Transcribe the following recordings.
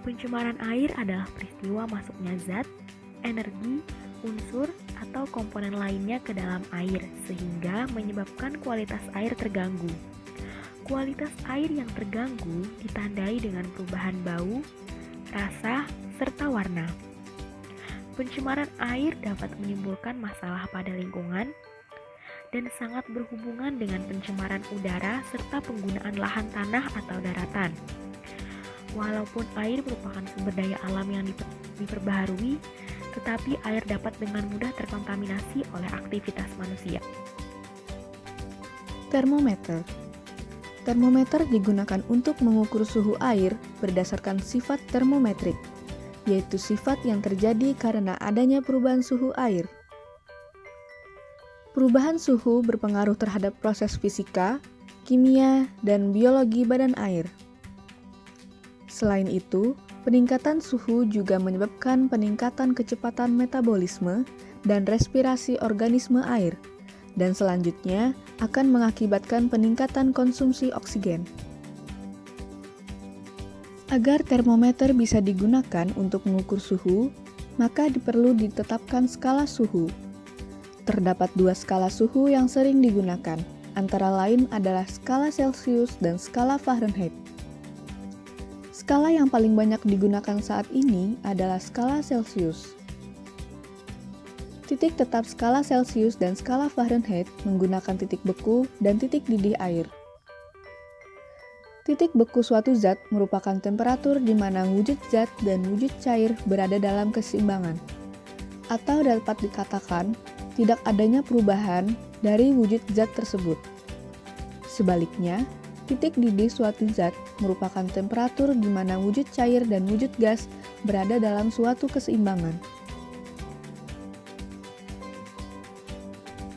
Pencemaran air adalah peristiwa masuknya zat, energi, unsur, atau komponen lainnya ke dalam air sehingga menyebabkan kualitas air terganggu. Kualitas air yang terganggu ditandai dengan perubahan bau, rasa, serta warna. Pencemaran air dapat menimbulkan masalah pada lingkungan dan sangat berhubungan dengan pencemaran udara serta penggunaan lahan tanah atau daratan. Walaupun air merupakan sumber daya alam yang diperbaharui, tetapi air dapat dengan mudah terkontaminasi oleh aktivitas manusia. Termometer. Termometer digunakan untuk mengukur suhu air berdasarkan sifat termometrik, yaitu sifat yang terjadi karena adanya perubahan suhu air. Perubahan suhu berpengaruh terhadap proses fisika, kimia, dan biologi badan air. Selain itu, peningkatan suhu juga menyebabkan peningkatan kecepatan metabolisme dan respirasi organisme air, dan selanjutnya akan mengakibatkan peningkatan konsumsi oksigen. Agar termometer bisa digunakan untuk mengukur suhu, maka perlu ditetapkan skala suhu. Terdapat 2 skala suhu yang sering digunakan, antara lain adalah skala Celcius dan skala Fahrenheit. Skala yang paling banyak digunakan saat ini adalah skala Celcius. Titik tetap skala Celcius dan skala Fahrenheit menggunakan titik beku dan titik didih air. Titik beku suatu zat merupakan temperatur di mana wujud zat dan wujud cair berada dalam keseimbangan, atau dapat dikatakan tidak adanya perubahan dari wujud zat tersebut. Sebaliknya, titik didih suatu zat merupakan temperatur di mana wujud cair dan wujud gas berada dalam suatu keseimbangan.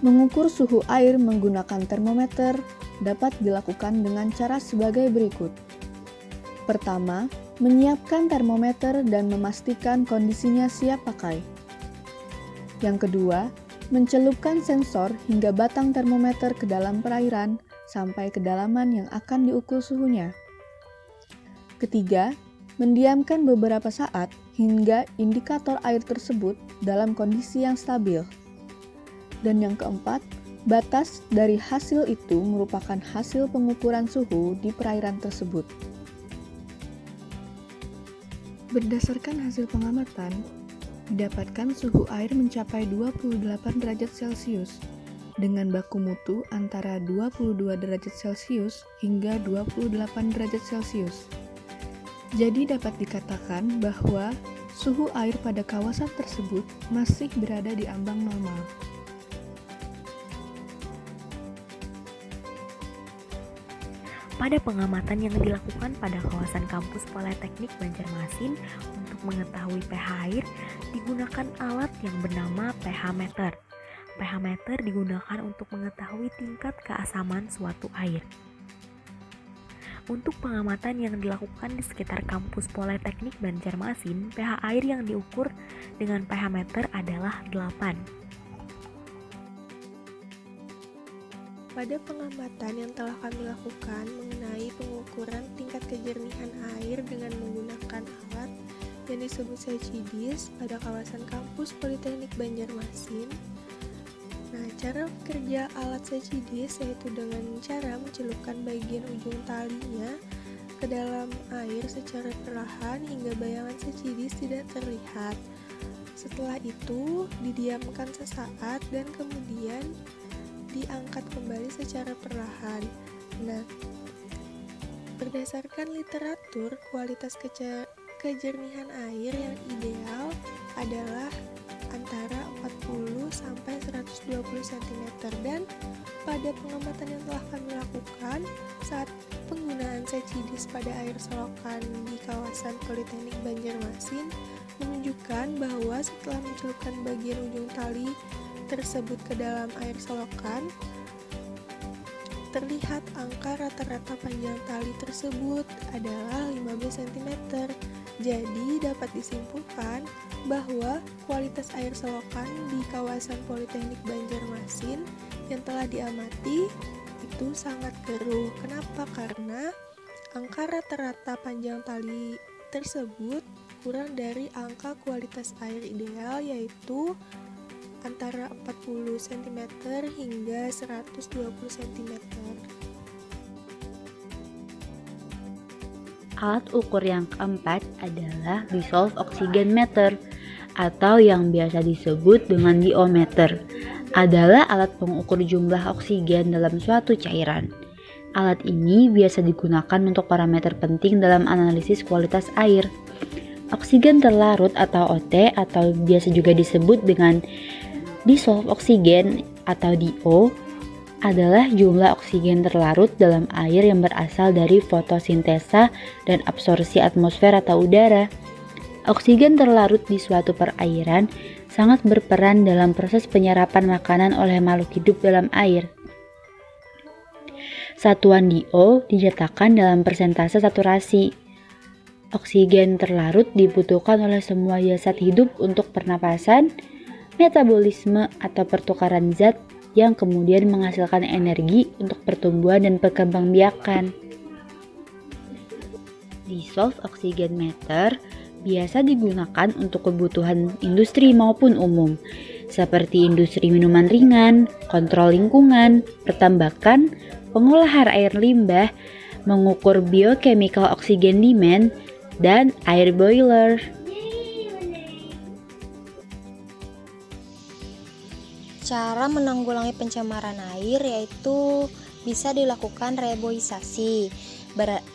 Mengukur suhu air menggunakan termometer dapat dilakukan dengan cara sebagai berikut. Pertama, menyiapkan termometer dan memastikan kondisinya siap pakai. Yang kedua, mencelupkan sensor hingga batang termometer ke dalam perairan sampai kedalaman yang akan diukur suhunya. Ketiga, mendiamkan beberapa saat hingga indikator air tersebut dalam kondisi yang stabil. Dan yang keempat, batas dari hasil itu merupakan hasil pengukuran suhu di perairan tersebut. Berdasarkan hasil pengamatan, didapatkan suhu air mencapai 28 derajat Celcius dengan baku mutu antara 22 derajat Celcius hingga 28 derajat Celcius. Jadi dapat dikatakan bahwa suhu air pada kawasan tersebut masih berada di ambang normal. Pada pengamatan yang dilakukan pada kawasan kampus Politeknik Banjarmasin untuk mengetahui pH air, digunakan alat yang bernama pH meter. pH meter digunakan untuk mengetahui tingkat keasaman suatu air. Untuk pengamatan yang dilakukan di sekitar kampus Politeknik Banjarmasin, pH air yang diukur dengan pH meter adalah 8. Pada pengamatan yang telah kami lakukan mengenai pengukuran tingkat kejernihan air dengan menggunakan alat yang disebut SECIDIS pada kawasan kampus Politeknik Banjarmasin. Nah, cara kerja alat SECIDIS yaitu dengan cara mencelupkan bagian ujung talinya ke dalam air secara perlahan hingga bayangan SECIDIS tidak terlihat. Setelah itu, didiamkan sesaat dan kemudian diangkat kembali secara perlahan. Nah, berdasarkan literatur, kualitas kejernihan air yang ideal adalah antara 40 sampai 120 cm dan pada pengamatan yang telah kami lakukan saat penggunaan SECIDIS pada air selokan di kawasan Politeknik Banjarmasin menunjukkan bahwa setelah mencelupkan bagian ujung tali tersebut ke dalam air selokan, terlihat angka rata-rata panjang tali tersebut adalah 15 cm. Jadi dapat disimpulkan bahwa kualitas air selokan di kawasan Politeknik Banjarmasin yang telah diamati itu sangat keruh. Kenapa? Karena angka rata-rata panjang tali tersebut kurang dari angka kualitas air ideal, yaitu antara 40 cm hingga 120 cm. Alat ukur yang keempat adalah dissolved oxygen meter atau yang biasa disebut dengan diometer. Adalah alat pengukur jumlah oksigen dalam suatu cairan. Alat ini biasa digunakan untuk parameter penting dalam analisis kualitas air. Oksigen terlarut atau OT atau biasa juga disebut dengan dissolved oxygen atau DO adalah jumlah oksigen terlarut dalam air yang berasal dari fotosintesa dan absorpsi atmosfer atau udara. Oksigen terlarut di suatu perairan sangat berperan dalam proses penyerapan makanan oleh makhluk hidup dalam air. Satuan DO dinyatakan dalam persentase saturasi. Oksigen terlarut dibutuhkan oleh semua jasad hidup untuk pernapasan, metabolisme atau pertukaran zat yang kemudian menghasilkan energi untuk pertumbuhan dan perkembangbiakan. Dissolved oxygen meter biasa digunakan untuk kebutuhan industri maupun umum, seperti industri minuman ringan, kontrol lingkungan, pertambakan, pengolahan air limbah, mengukur biochemical oxygen demand, dan air boiler. Cara menanggulangi pencemaran air yaitu bisa dilakukan reboisasi.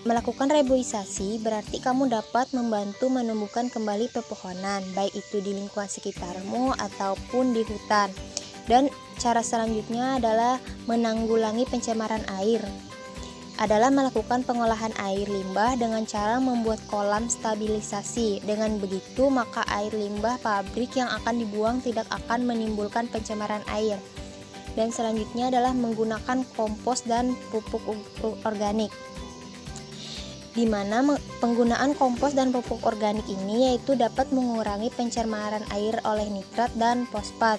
Melakukan reboisasi berarti kamu dapat membantu menumbuhkan kembali pepohonan, baik itu di lingkungan sekitarmu ataupun di hutan. Dan cara selanjutnya adalah menanggulangi pencemaran air. Adalah melakukan pengolahan air limbah dengan cara membuat kolam stabilisasi. Dengan begitu, maka air limbah pabrik yang akan dibuang tidak akan menimbulkan pencemaran air. Dan selanjutnya adalah menggunakan kompos dan pupuk organik. Di mana penggunaan kompos dan pupuk organik ini yaitu dapat mengurangi pencemaran air oleh nitrat dan fosfat.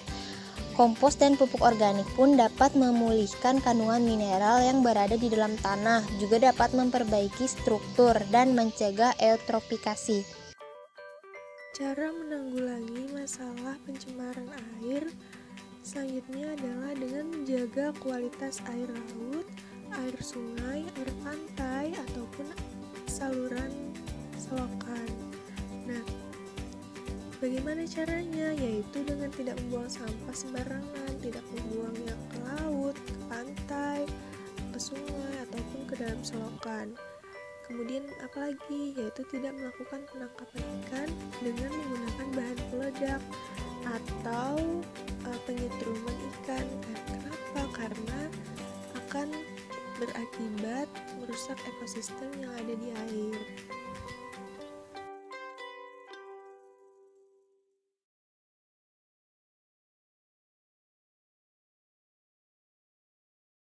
Kompos dan pupuk organik pun dapat memulihkan kandungan mineral yang berada di dalam tanah, juga dapat memperbaiki struktur dan mencegah eutrofikasi. Cara menanggulangi masalah pencemaran air selanjutnya adalah dengan menjaga kualitas air laut, air sungai, air pantai, ataupun saluran selokan. Nah, bagaimana caranya? Yaitu dengan tidak membuang sampah sembarangan, tidak membuangnya ke laut, ke pantai, ke sungai, ataupun ke dalam selokan. Kemudian apalagi? Yaitu tidak melakukan penangkapan ikan dengan menggunakan bahan peledak atau penyetruman ikan. Kenapa? Karena akan berakibat merusak ekosistem yang ada di air.